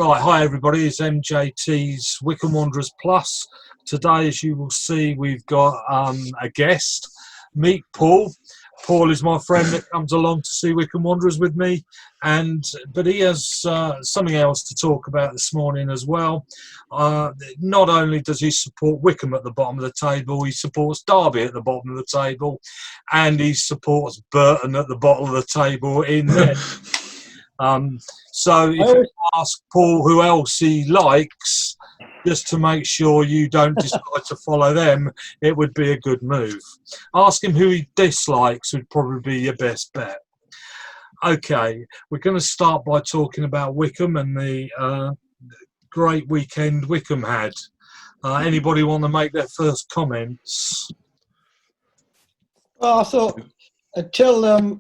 Right, hi everybody, it's MJT's Wycombe Wanderers Plus. Today, as you will see, we've got a guest. Meet Paul. Paul is my friend that comes along to see Wycombe Wanderers with me, but he has something else to talk about this morning as well. Not only does he support Wycombe at the bottom of the table, he supports Derby at the bottom of the table, and he supports Burton at the bottom of the table in there. So if you ask Paul who else he likes, just to make sure you don't decide to follow them, it would be a good move. Ask him who he dislikes would probably be your best bet. Okay, we're going to start by talking about Wycombe and the great weekend Wycombe had. Anybody want to make their first comments? Well, I thought until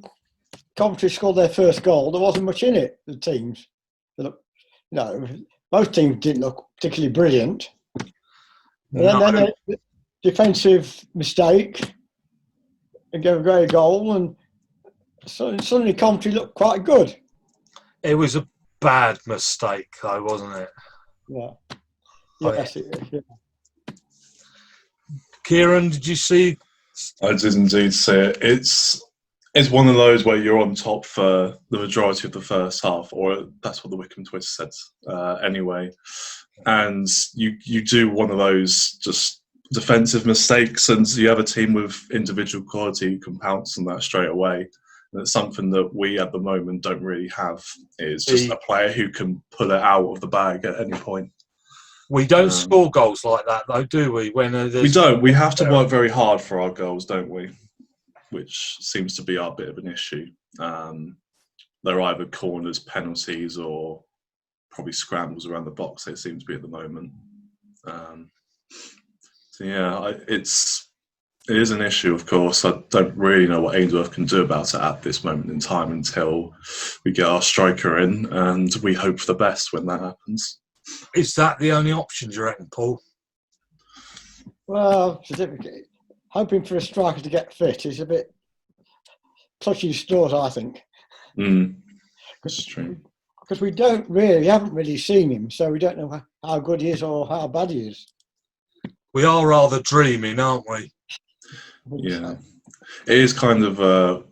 Coventry scored their first goal, there wasn't much in it, the teams. Most teams didn't look particularly brilliant. No. Then a defensive mistake and gave a great goal, and suddenly Coventry looked quite good. It was a bad mistake, though, wasn't it? Yeah. Yes, it is. Yeah. Kieran, did you see? I did indeed see it. It's one of those where you're on top for the majority of the first half, or that's what the Wycombe Twitter said anyway. And you do one of those just defensive mistakes, and you have a team with individual quality who can pounce on that straight away. And it's something that we at the moment don't really have. Is just a player who can pull it out of the bag at any point. We don't score goals like that, though, do we? We don't. We have to work very hard for our goals, don't we? Which seems to be our bit of an issue. They're either corners, penalties, or probably scrambles around the box. They seem to be at the moment. It is an issue, of course. I don't really know what Ainsworth can do about it at this moment in time until we get our striker in, and we hope for the best when that happens. Is that the only option, do you reckon, Paul? Well, hoping for a striker to get fit is a bit clutching straws, I think. That's true. Because we haven't really seen him, so we don't know how good he is or how bad he is. We are rather dreaming, aren't we? Yeah. It is kind of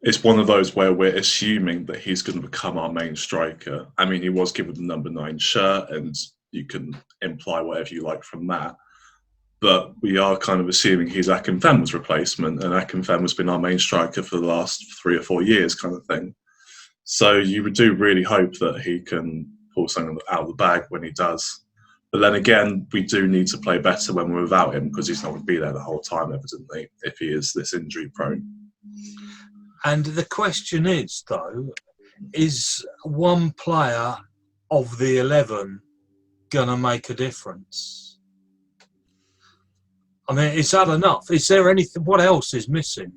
it's one of those where we're assuming that he's going to become our main striker. I mean, he was given the number 9 shirt, and you can imply whatever you like from that. But we are kind of assuming he's Akinfenwa's replacement, and Akinfenwa's been our main striker for the last 3 or 4 years, kind of thing. So you do really hope that he can pull something out of the bag when he does. But then again, we do need to play better when we're without him, because he's not going to be there the whole time, evidently, if he is this injury prone. And the question is, though, is one player of the 11 going to make a difference? I mean, is that enough? Is there anything? What else is missing?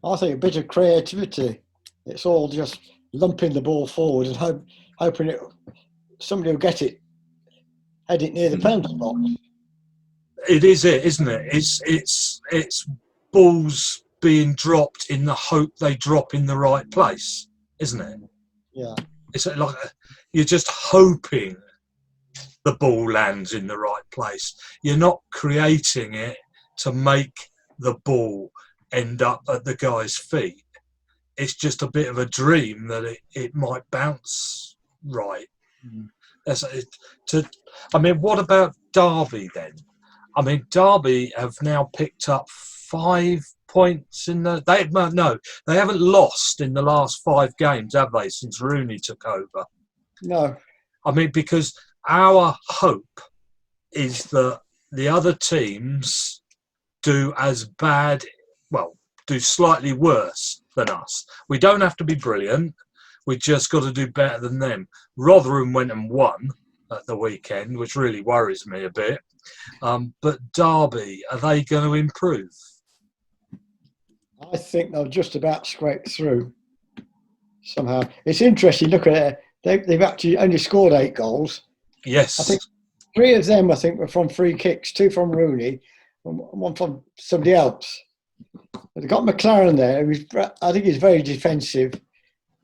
I think a bit of creativity. It's all just lumping the ball forward and hoping somebody will get it, head it near the penalty box. It is it, isn't it? It's balls being dropped in the hope they drop in the right place, isn't it? Yeah. It's like you're just hoping the ball lands in the right place. You're not creating it to make the ball end up at the guy's feet. It's just a bit of a dream that it might bounce right. I mean, what about Derby then? I mean, Derby have now picked up 5 points in the... They haven't lost in the last 5 games, have they, since Rooney took over? No. I mean, because our hope is that the other teams do do slightly worse than us. We don't have to be brilliant. We just got to do better than them. Rotherham went and won at the weekend, which really worries me a bit. But Derby, are they going to improve? I think they'll just about scrape through somehow. It's interesting. Look at it. They've actually only scored 8 goals. Yes. I think 3 of them, were from free kicks, 2 from Rooney, and 1 from somebody else. But they've got McLaren there. I think he's very defensive.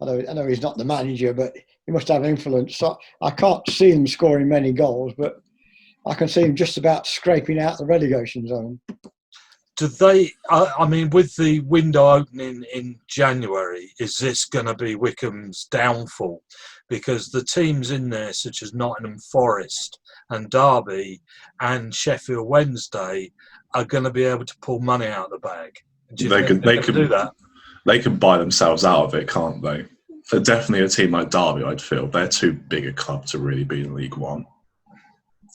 I know he's not the manager, but he must have influence. So I can't see him scoring many goals, but I can see him just about scraping out the relegation zone. Do they? I mean, with the window opening in January, is this going to be Wycombe's downfall? Because the teams in there, such as Nottingham Forest and Derby and Sheffield Wednesday, are going to be able to pull money out of the bag. Do you think they can do that? They can buy themselves out of it, can't they? They're definitely a team like Derby, I'd feel. They're too big a club to really be in League One,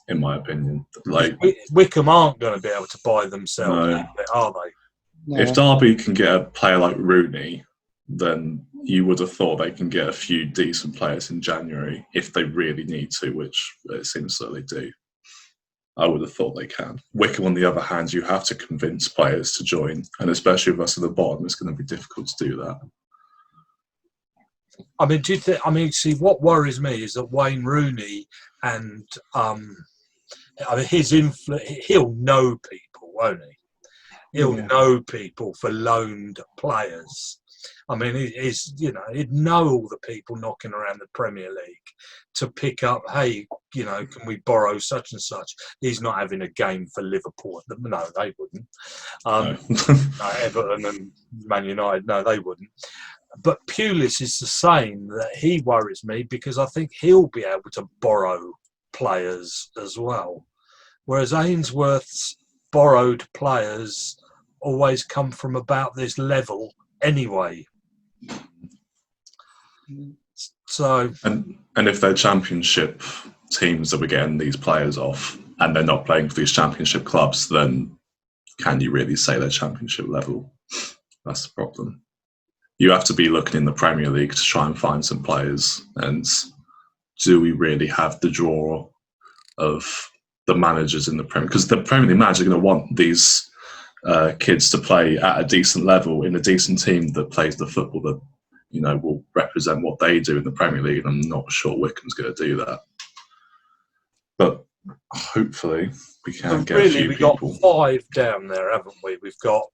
in my opinion. Like Wycombe aren't going to be able to buy themselves out of it, are they? No. If Derby can get a player like Rooney, then you would have thought they can get a few decent players in January if they really need to, which it seems that they do. I would have thought they can. Wycombe, on the other hand, you have to convince players to join, and especially with us at the bottom, it's going to be difficult to do that. I mean, do you think? I mean, see, what worries me is that Wayne Rooney and I mean, his influence. He'll know people, won't he? He'll know people for loaned players. I mean, he'd know all the people knocking around the Premier League to pick up, hey, can we borrow such and such? He's not having a game for Liverpool. No, they wouldn't. No, Everton and Man United, no, they wouldn't. But Pulis is the same, that he worries me because I think he'll be able to borrow players as well. Whereas Ainsworth's borrowed players always come from about this level anyway. So and if they're championship teams that we're getting these players off and they're not playing for these championship clubs, then can you really say they're championship level? That's the problem. You have to be looking in the Premier League to try and find some players. And do we really have the draw of the managers in the Premier? Because the Premier League managers are going to want these kids to play at a decent level in a decent team that plays the football that will represent what they do in the Premier League. And I'm not sure Wycombe's going to do that. But hopefully we can get a few people. We've got 5 down there, haven't we? We've got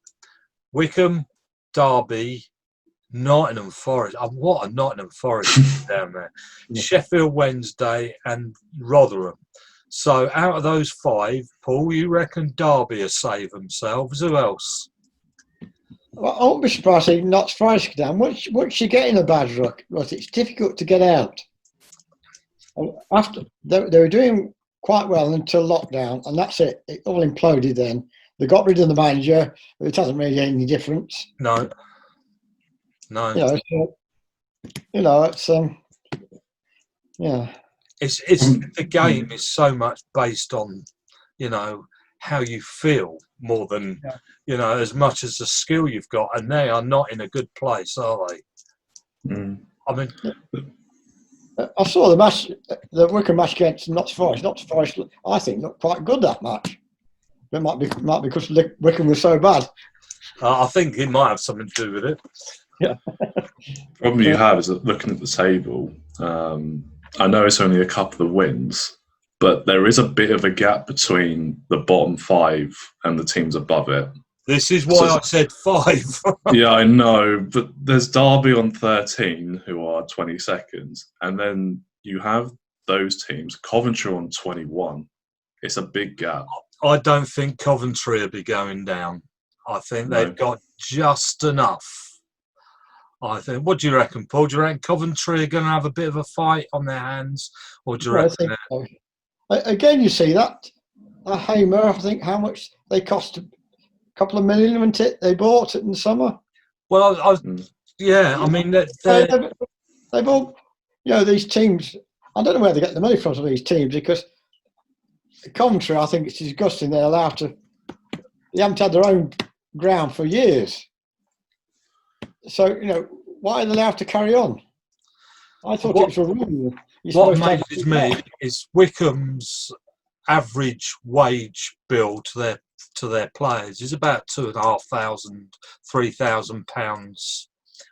Wycombe, Derby, Nottingham Forest. What a Nottingham Forest down there. Sheffield Wednesday and Rotherham. So out of those 5, Paul, you reckon Derby will save themselves? Who else? Well, I won't be surprised if not Forest go down. Once you get in a bad rut, it's difficult to get out. After they were doing quite well until lockdown, and that's it. It all imploded then. They got rid of the manager. It hasn't made any difference. No. It's It's the game is so much based on, how you feel more than, as much as the skill you've got, and they are not in a good place, are they? I mean, I saw the match, the Wycombe match against Notts Forest. Notts Forest, I think, looked quite good that match. It might be because Wycombe was so bad. I think it might have something to do with it. Yeah. Problem you have is that looking at the table, I know it's only a couple of wins, but there is a bit of a gap between the bottom 5 and the teams above it. This is why I said 5. Yeah, I know, but there's Derby on 13, who are 22nd, and then you have those teams, Coventry on 21. It's a big gap. I don't think Coventry will be going down. I think they've got just enough. I think. What do you reckon, Paul? Do you reckon Coventry are going to have a bit of a fight on their hands, or do you reckon? So. Again, you see that Hamer. I think how much they cost. A couple of million, wasn't it? They bought it in the summer. Well, I mean, they've all, these teams. I don't know where they get the money from these teams because Coventry, I think it's disgusting. They haven't had their own ground for years. So, why are they allowed to carry on? I thought it was a rule. What amazes me is Wycombe's average wage bill to their players is about £2,500, £3,000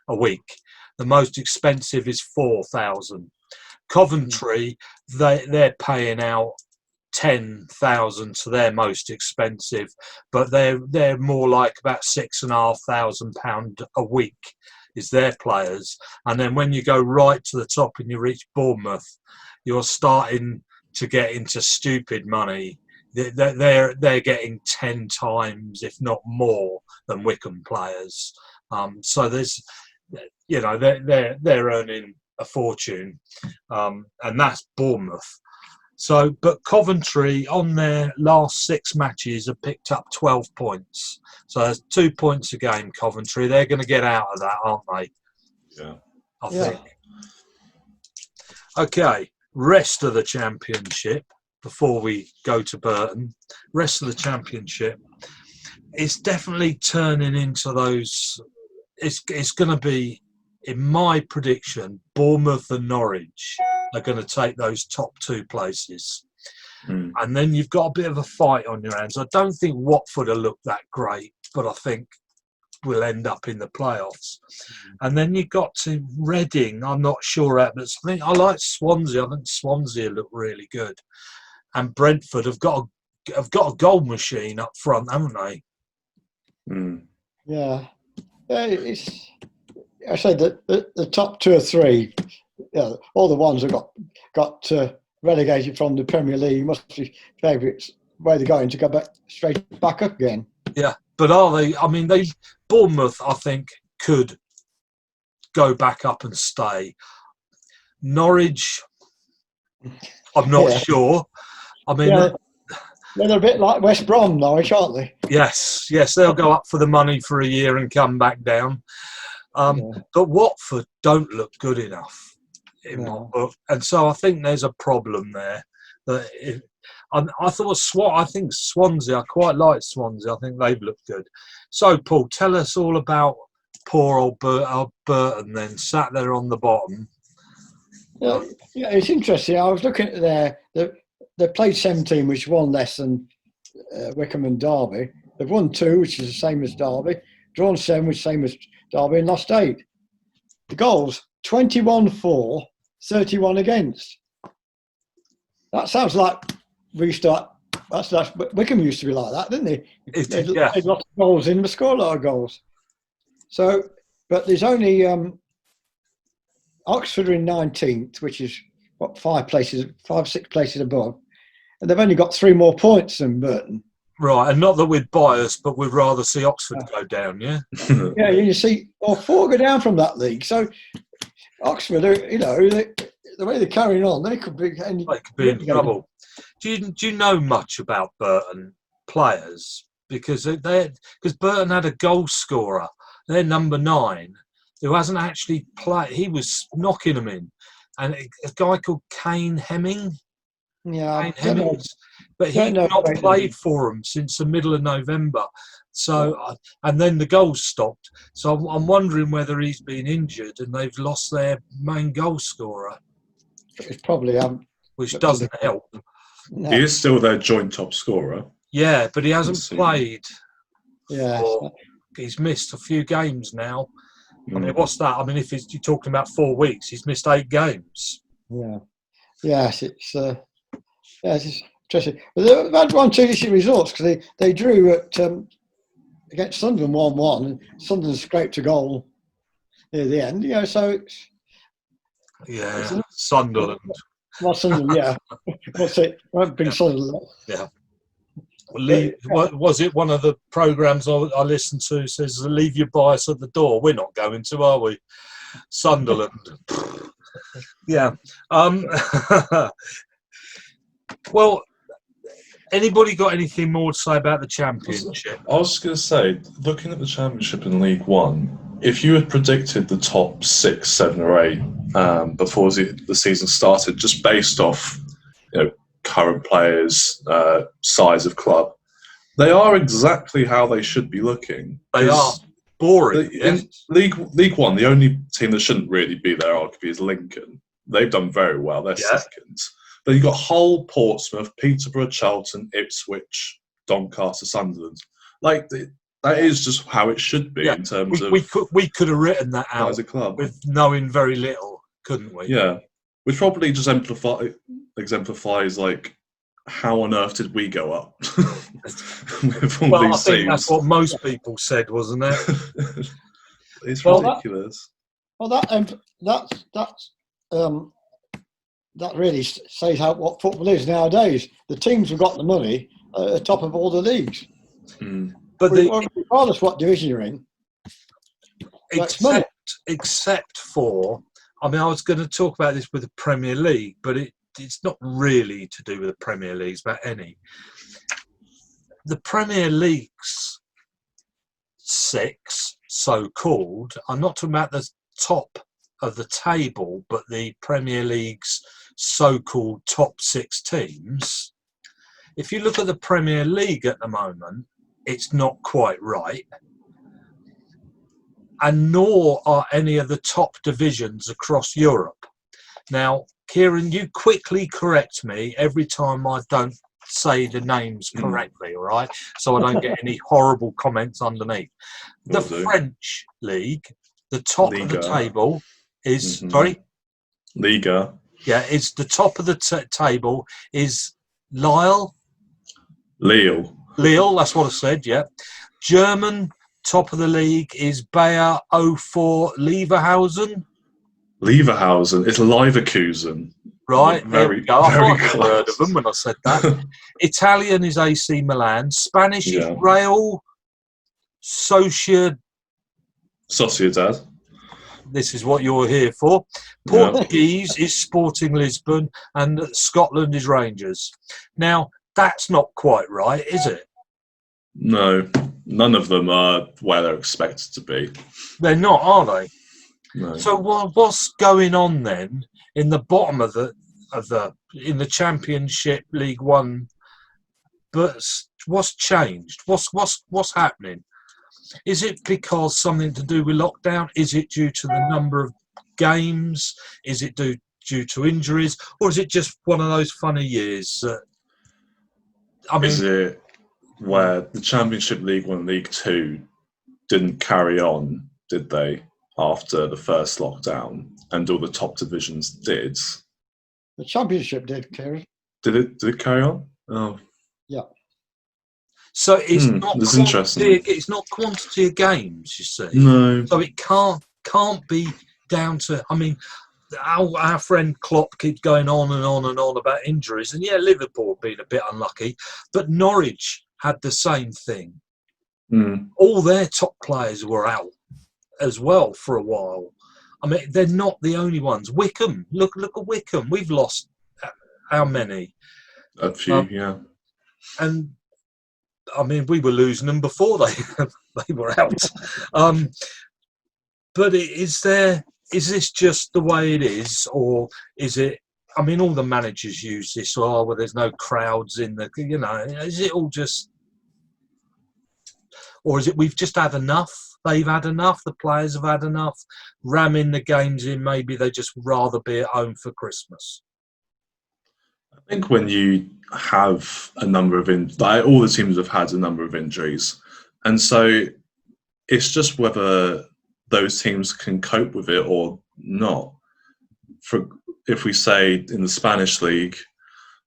a week. The most expensive is £4,000. Coventry, they're paying out £10,000 to their most expensive, but they're more like about £6,500 a week is their players. And then when you go right to the top and you reach Bournemouth, you're starting to get into stupid money. They're getting 10 times, if not more, than Wycombe players. So there's, they're earning a fortune, and that's Bournemouth. So, but Coventry on their last 6 matches have picked up 12 points. So there's 2 points a game. Coventry, they're going to get out of that, aren't they? Yeah, I think. Okay, rest of the Championship. Before we go to Burton, rest of the Championship, it's definitely turning into those. It's going to be, in my prediction, Bournemouth and Norwich are going to take those top 2 places. And then you've got a bit of a fight on your hands. I don't think Watford will look that great, but I think we'll end up in the playoffs. And then you got to Reading. I'm not sure at, but I like Swansea. I think Swansea look really good. And Brentford have got a goal machine up front, haven't they? Yeah. It's, I say that the top 2 or 3, all the ones that got relegated from the Premier League must be favourites where they're going to go straight back up again. Yeah, but are they? I mean, Bournemouth, I think, could go back up and stay. Norwich, I'm not sure. I mean, they're a bit like West Brom, Norwich, aren't they? Yes, they'll go up for the money for a year and come back down. But Watford don't look good enough in my book, and so I think there's a problem there. I think Swansea. I quite like Swansea. I think they've looked good. So, Paul, tell us all about poor old Burton. Then sat there on the bottom. Yeah, it's interesting. I was looking at they played 17, which won less than Wycombe and Derby. They've won 2, which is the same as Derby. Drawn 7, which is the same as Derby, and lost 8. The goals, 21 for, 31 against. That sounds like Wycombe used to be like that, didn't they? They'd lots of goals in, but score a lot of goals. So, but there's only Oxford are in 19th, which is 5, 6 places above, and they've only got 3 more points than Burton. Right, and not that we're biased, but we'd rather see Oxford go down, yeah? Yeah, you see, 4 go down from that league. So Oxford, the way they're carrying on, they could be in trouble. Do you know much about Burton players? Because Burton had a goal scorer, they're number 9, who hasn't actually played. He was knocking them in. And a guy called Kane Hemming. Yeah, but he'd not played for them since the middle of November. So, and then the goals stopped. So I'm wondering whether he's been injured and they've lost their main goal scorer. It's probably which doesn't help. No. He is still their joint top scorer. Yeah, but he hasn't played. Yeah, he's missed a few games now. I mean, what's that? I mean, if you're talking about 4 weeks, he's missed 8 games. Yeah. Yes, it's interesting. But they've had 1 2 decent results because they drew at against Sunderland 1-1, and Sunderland scraped a goal near the end. So it's Sunderland. Well, Sunderland, yeah. What's it? Won't bring Sunderland. Yeah. Was it one of the programmes I listened to says, leave your bias at the door? We're not going to, are we? Sunderland. Yeah. Well, anybody got anything more to say about the Championship? I was going to say, looking at the Championship in League One, if you had predicted the top 6, 7 or 8 before the season started, just based off current players, size of club, they are exactly how they should be looking. They are boring. In League One, the only team that shouldn't really be there, arguably, is Lincoln. They've done very well. They're second. But you've got Hull, Portsmouth, Peterborough, Charlton, Ipswich, Doncaster, Sunderland. That is just how it should be in terms of... We could have written that out as a club with knowing very little, couldn't we? Yeah. Which probably just exemplifies how on earth did we go up? With all Well, these I think teams. that's what most people said, wasn't it? It's Well, ridiculous. That really says what football is nowadays. The teams have got the money at the top of all the leagues. But Regardless what division you're in, except for, I mean, I was going to talk about this with the Premier League, but it's not really to do with the Premier League, it's about any. The Premier League's 6, so-called, I'm not talking about the top of the table, but the Premier League's so-called top 6 teams. If you look at the Premier League at the moment, it's not quite right. And nor are any of the top divisions across Europe. Now, Kieran, you quickly correct me every time I don't say the names correctly, all right? So I don't get any horrible comments underneath. The French league, the top of the table is, sorry? Liga. Yeah, it's the top of the table is Lille. Lille, that's what I said, yeah. German top of the league is Bayer 04 Leverkusen. Leverkusen. It's Leverkusen. Right, there we go. I thought I'd heard of close. them when I said that. Italian is AC Milan. Spanish is Real Sociedad. This is what you're here for. Portuguese is Sporting Lisbon, and Scotland is Rangers. Now, that's not quite right, is it? No, none of them are where they're expected to be. They're not, are they? No. So what's going on then in the bottom of the in the Championship League One? But what's changed? What's happening? Is it because something to do with lockdown? Is it due to the number of games? Is it due to injuries? Or is it just one of those funny years? Is it where the Championship League 1 and League 2 didn't carry on, did they, after the first lockdown, and all the top divisions did? The Championship did, Kieran. Did it carry on? Oh. Yeah. So it's not that's interesting. It's not quantity of games, you see. No. So it can't be down to. I mean, our friend Klopp keeps going on and on and on about injuries, and yeah, Liverpool have been a bit unlucky, but Norwich had the same thing. All their top players were out as well for a while. I mean, they're not the only ones. Wycombe, look at Wycombe. We've lost how many? A few, yeah. And I mean, we were losing them before they were out. But is this just the way it is, or is it? I mean, all the managers use this. Oh, well, there's no crowds in the. You know, is it all just, or is it we've just had enough? They've had enough. The players have had enough. Ramming the games in. Maybe they just rather be at home for Christmas. I think when you have a number of all the teams have had a number of injuries, and so it's just whether those teams can cope with it or not. If we say in the Spanish league,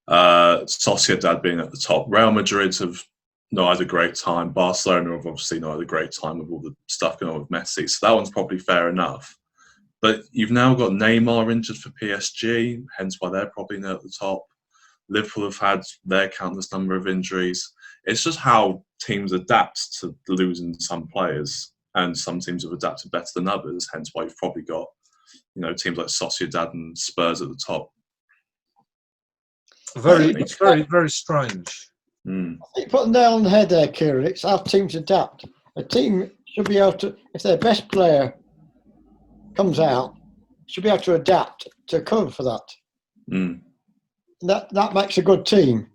Sociedad being at the top, Real Madrid have not had a great time. Barcelona have obviously not had a great time with all the stuff going on with Messi. So that one's probably fair enough. But you've now got Neymar injured for PSG, hence why they're probably not at the top. Liverpool have had their countless number of injuries. It's just how teams adapt to losing some players, and some teams have adapted better than others. Hence why you've probably got, teams like Sociedad and Spurs at the top. It's very, very strange. I think put the nail on the head there, Kieran. It's how teams adapt. A team should be able to, if their best player comes out, should be able to adapt to cover for that. That makes a good team.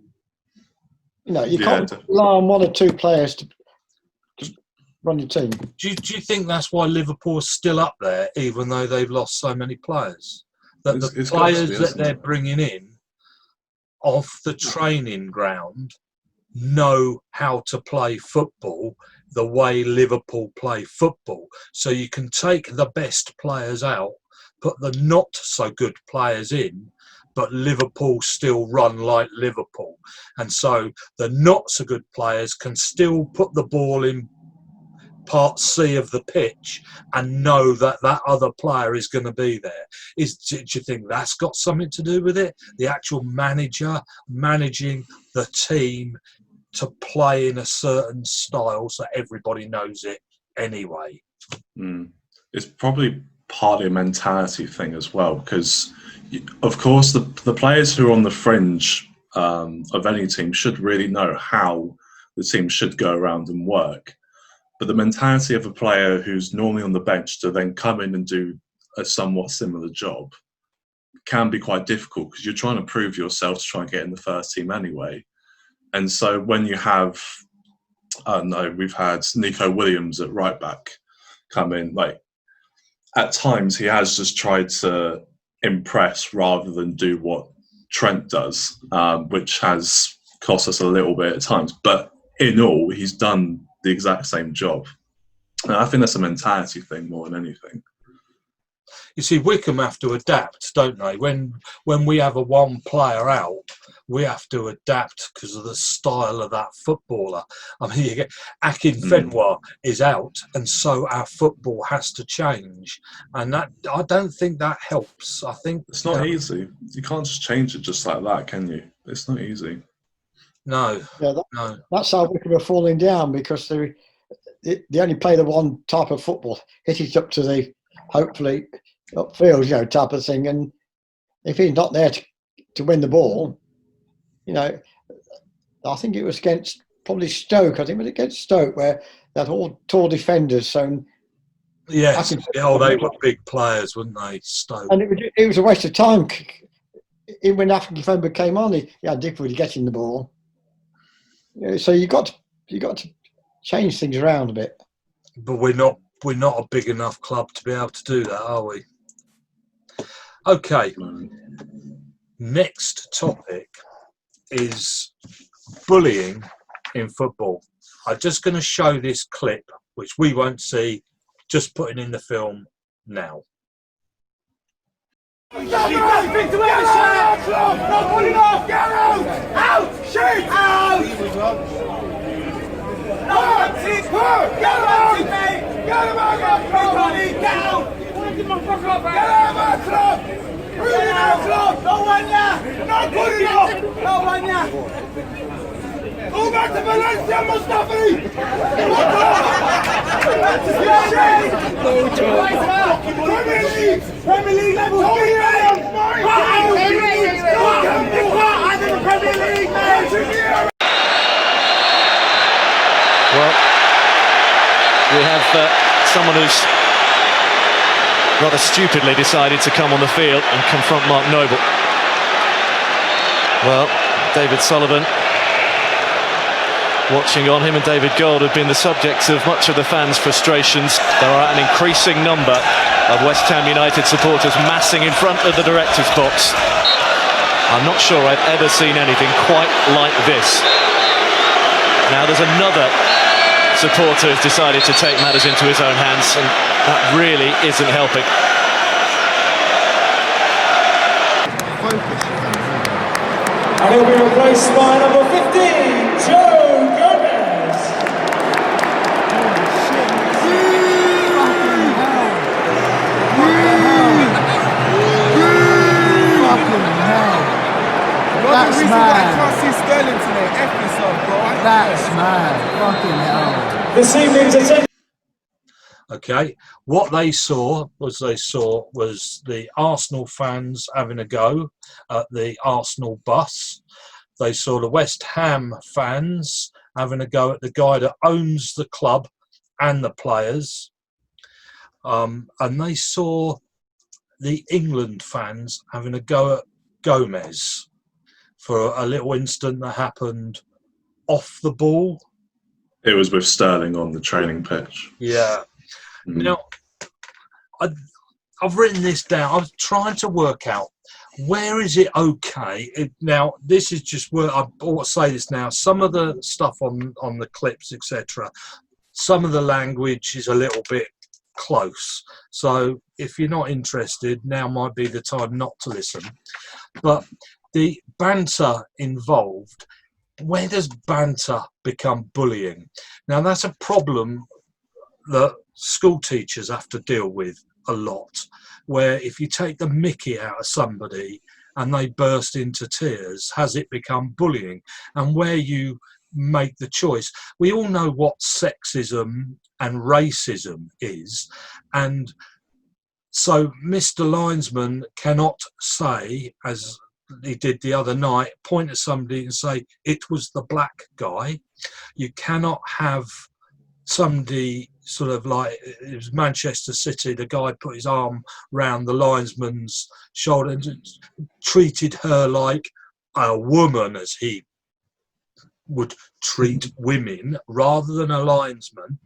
You can't rely on one or two players to run your team. Do you think that's why Liverpool is still up there, even though they've lost so many players? That the players that they're bringing in off the training ground know how to play football the way Liverpool play football. So you can take the best players out, put the not so good players in, but Liverpool still run like Liverpool. And so the not so good players can still put the ball in part C of the pitch and know that that other player is going to be there. Do you think that's got something to do with it? The actual manager managing the team to play in a certain style so everybody knows it anyway. It's probably partly a mentality thing as well, because of course the players who are on the fringe of any team should really know how the team should go around and work. But the mentality of a player who's normally on the bench to then come in and do a somewhat similar job can be quite difficult, because you're trying to prove yourself to try and get in the first team anyway. And so when you have, we've had Nico Williams at right back come in, like at times he has just tried to impress rather than do what Trent does, which has cost us a little bit at times. But in all, he's done the exact same job. And I think that's a mentality thing more than anything. You see, Wycombe have to adapt, don't they? When we have a one player out, we have to adapt because of the style of that footballer. I mean, you get Akin Fenwa is out, and so our football has to change. And that, I don't think that helps. I think it's not easy. You can't just change it just like that, can you? It's not easy. No. Yeah, no. That's how Wycombe are falling down, because they only play the one type of football, hit it up to the, hopefully, upfield, type of thing. And if he's not there to win the ball, I think it was against probably Stoke. I think it was against Stoke where they had all tall defenders. So yes, they were big players, weren't they? Stoke. And it was a waste of time. When African defender came on, he had difficulty getting the ball. So you got to change things around a bit. But we're not a big enough club to be able to do that, are we? Okay. Next topic is bullying in football. I'm just going to show this clip, which we won't see, just putting in the film now. Go back to Valencia, Mustafi! Premier League level! Well, we have someone who's rather stupidly decided to come on the field and confront Mark Noble. Well, David Sullivan watching on. Him and David Gold have been the subjects of much of the fans' frustrations. There are an increasing number of West Ham United supporters massing in front of the director's box. I'm not sure I've ever seen anything quite like this. Now there's another supporter who's decided to take matters into his own hands, and that really isn't helping. And he'll be replaced by number 15, Joe Gomez. That's mad. Sterling today. F yourself, bro. That's mad. Fucking hell. This evening's attention. Okay, what they saw was the Arsenal fans having a go at the Arsenal bus. They saw the West Ham fans having a go at the guy that owns the club and the players. And they saw the England fans having a go at Gomez for a little incident that happened off the ball. It was with Sterling on the training pitch. Yeah. Now, I've written this down. I was trying to work out where is it okay. Now, this is just where I ought to say this now. Some of the stuff on the clips, etc., some of the language is a little bit close. So if you're not interested, now might be the time not to listen. But the banter involved, where does banter become bullying? Now, that's a problem that school teachers have to deal with a lot, where if you take the mickey out of somebody and they burst into tears, has it become bullying? And where you make the choice, we all know what sexism and racism is, and so Mr. Linesman cannot say, as he did the other night, point at somebody and say it was the black guy. You cannot have somebody sort of like, it was Manchester City, the guy put his arm round the linesman's shoulder and treated her like a woman, as he would treat women, rather than a linesman.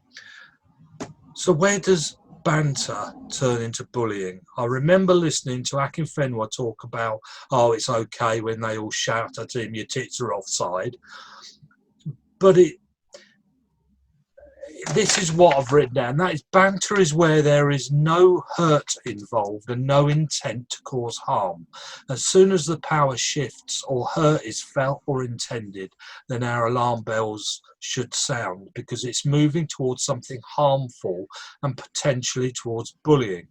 So where does banter turn into bullying? I remember listening to Akinfenwa talk about, oh, it's okay when they all shout at him, your tits are offside. But this is what I've written down. That is, banter is where there is no hurt involved and no intent to cause harm. As soon as the power shifts or hurt is felt or intended, then our alarm bells should sound, because it's moving towards something harmful and potentially towards bullying.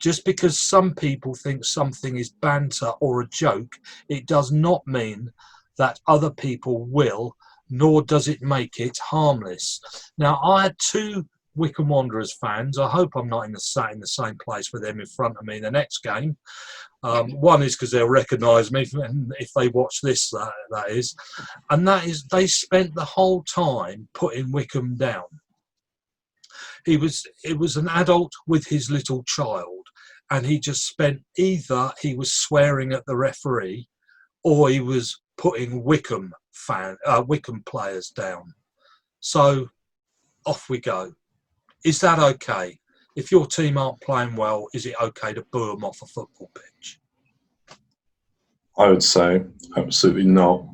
Just because some people think something is banter or a joke, it does not mean that other people will, nor does it make it harmless. Now, I had two Wycombe Wanderers fans. I hope I'm not in the same place with them in front of me in the next game. One is because they'll recognise me if they watch this, that is. And that is, they spent the whole time putting Wycombe down. It was an adult with his little child, and he just spent, either he was swearing at the referee or he was putting Wycombe players down. So off we go. Is that okay? If your team aren't playing well, is it okay to boo them off a football pitch? I would say absolutely not.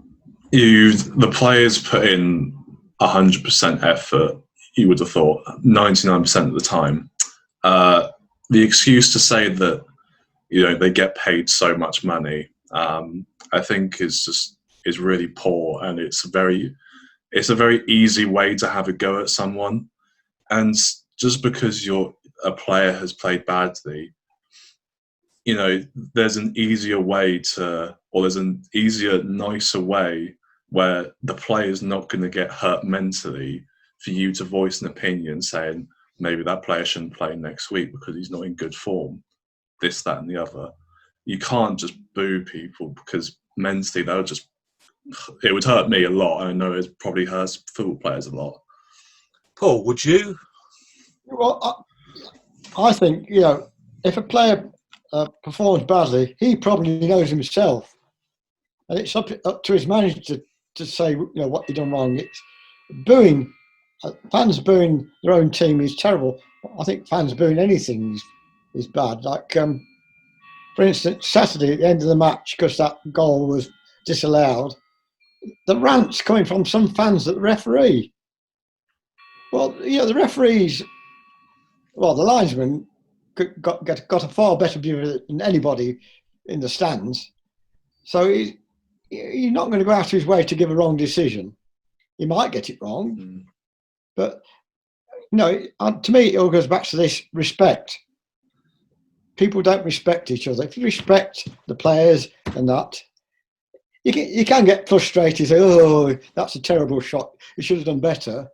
The players put in 100% effort. You would have thought 99% of the time. The excuse to say that they get paid so much money, I think is really poor, and it's a very easy way to have a go at someone. And just because a player has played badly, there's an easier way there's an easier, nicer way where the player's not going to get hurt mentally for you to voice an opinion saying maybe that player shouldn't play next week because he's not in good form, this, that and the other. You can't just boo people, because mentally it would hurt me a lot. I know it probably hurts football players a lot. Paul, would you? Well, I think, if a player performs badly, he probably knows himself. And it's up to his manager to say, what they've done wrong. It's booing. Fans booing their own team is terrible. I think fans booing anything is bad. Like, for instance, Saturday at the end of the match, because that goal was disallowed, the rants coming from some fans at the referee. Well, the referees, the linesman got a far better view of it than anybody in the stands. So he's not going to go out of his way to give a wrong decision. He might get it wrong, but to me, it all goes back to this respect. People don't respect each other. If you respect the players and that, you can get frustrated. Say, "Oh, that's a terrible shot. You should have done better."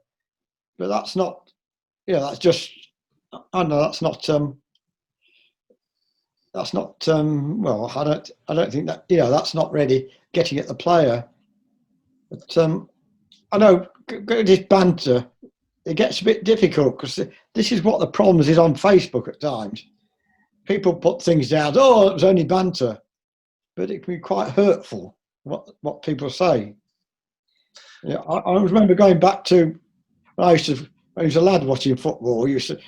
But that's not. That's just. I know that's not. That's not. Well, I don't think that. That's not really getting at the player. But I know this banter. It gets a bit difficult, because this is what the problems is on Facebook at times. People put things down. Oh, it was only banter, but it can be quite hurtful what people say. I remember going back to when I was a lad watching football. Linesman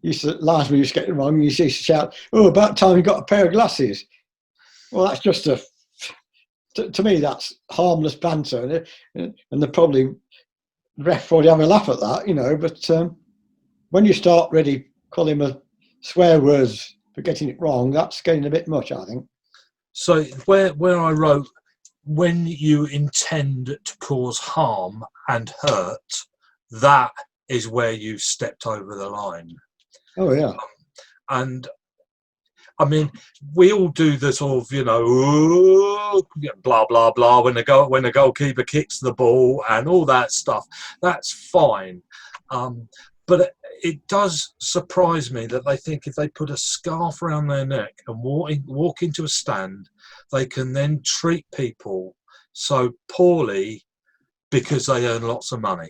used to get it wrong. You used to shout, "Oh, about time you got a pair of glasses." Well, that's just to me, that's harmless banter, and the probably ref probably have a laugh at that, But when you start really calling him swear words for getting it wrong, that's getting a bit much, I think. So where I wrote, when you intend to cause harm and hurt, that is where you stepped over the line. Oh yeah. And I mean, we all do the sort of, "Ooh," blah blah blah when the goalkeeper kicks the ball and all that stuff. That's fine, but it does surprise me that they think if they put a scarf around their neck and walk into a stand, they can then treat people so poorly because they earn lots of money.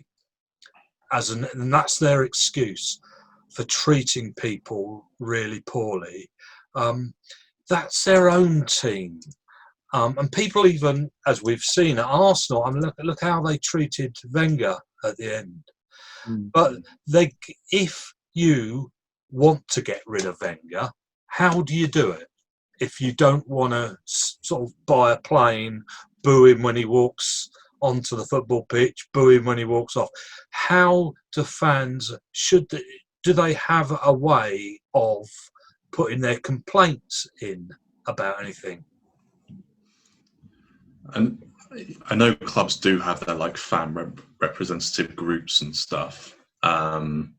And that's their excuse for treating people really poorly. That's their own team. And people even, as we've seen at Arsenal, I mean, look how they treated Wenger at the end. But if you want to get rid of Wenger, how do you do it? If you don't want to sort of buy a plane, boo him when he walks onto the football pitch, boo him when he walks off. How do fans, do they have a way of putting their complaints in about anything? And I know clubs do have their like fan representative groups and stuff, and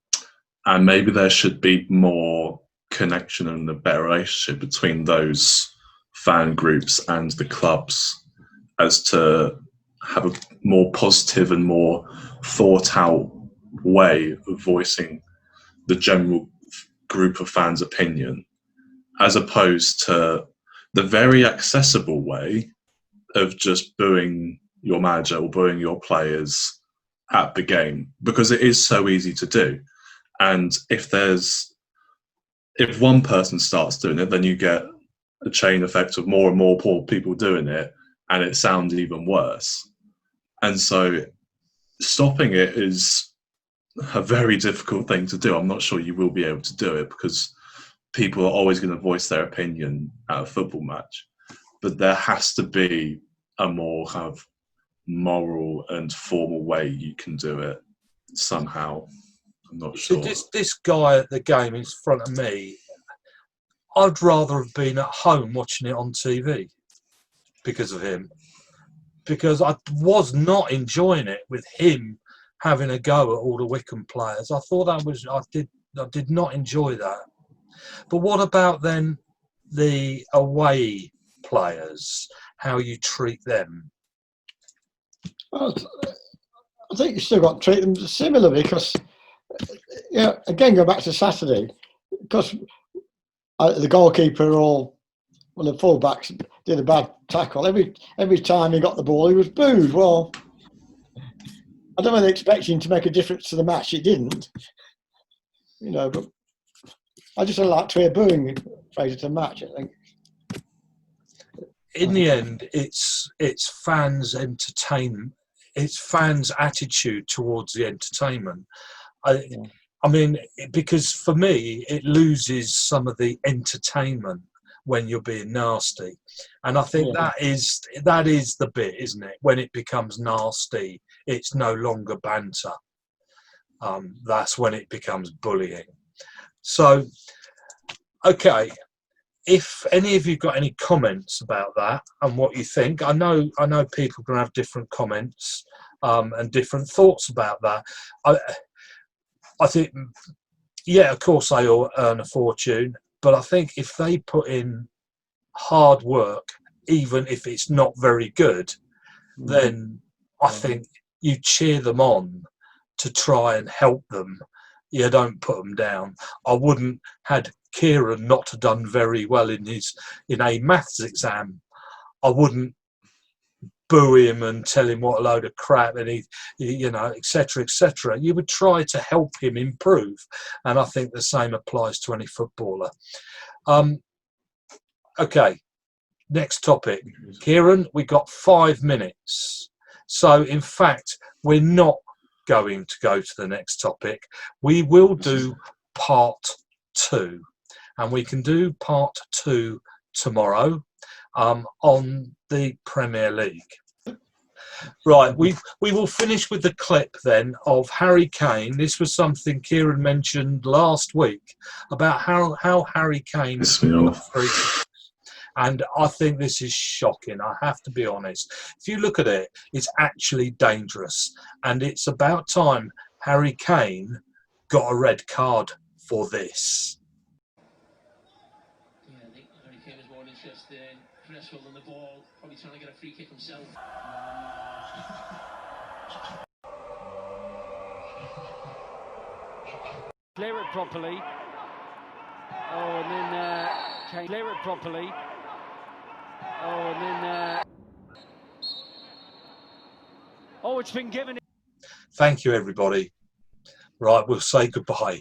maybe there should be more connection and a better relationship between those fan groups and the clubs, as to have a more positive and more thought out way of voicing the general group of fans' opinion, as opposed to the very accessible way of just booing your manager or booing your players at the game, because it is so easy to do. And if one person starts doing it, then you get a chain effect of more and more poor people doing it, and it sounds even worse. And so stopping it is a very difficult thing to do. I'm not sure you will be able to do it, because people are always going to voice their opinion at a football match. But there has to be a more kind of moral and formal way you can do it somehow. I'm not sure. This guy at the game in front of me, I'd rather have been at home watching it on TV because of him. Because I was not enjoying it with him having a go at all the Wycombe players. I thought I did not enjoy that. But what about then the away players? How you treat them? Well, I think you still got to treat them similarly, because, again, go back to Saturday, because the goalkeeper or one of the fullbacks did a bad tackle. Every time he got the ball, he was booed. Well, I don't know, they're expecting to make a difference to the match. It didn't, but I just like to hear booing phase to the match, I think. In the end, it's fans' entertainment. It's fans' attitude towards the entertainment. I mean, because for me, it loses some of the entertainment when you're being nasty, and I think that is the bit, isn't it? When it becomes nasty, it's no longer banter. That's when it becomes bullying. So, okay. If any of you got any comments about that and what you think, I know people can have different comments and different thoughts about that. I think, of course they all earn a fortune, but I think if they put in hard work, even if it's not very good, then I think you cheer them on to try and help them. You don't put them down. I wouldn't had Kieran not have done very well in a maths exam. I wouldn't boo him and tell him what a load of crap and he etc. etc. You would try to help him improve, and I think the same applies to any footballer. Okay, next topic, Kieran. We got 5 minutes, so in fact we're not going to go to the next topic. We will do part 2, and we can do part 2 tomorrow on the Premier League. Right, we will finish with the clip then of Harry Kane. This was something Kieran mentioned last week about how Harry Kane and I think this is shocking. I have to be honest. If you look at it, it's actually dangerous, and it's about time Harry Kane got a red card for this. Yeah, I think Harry Kane was more interested in press holding the ball, probably trying to get a free kick himself. Clear it properly. Oh, and then Kane clear it properly. Oh, and then oh, it's been given. Thank you, everybody. Right, we'll say goodbye.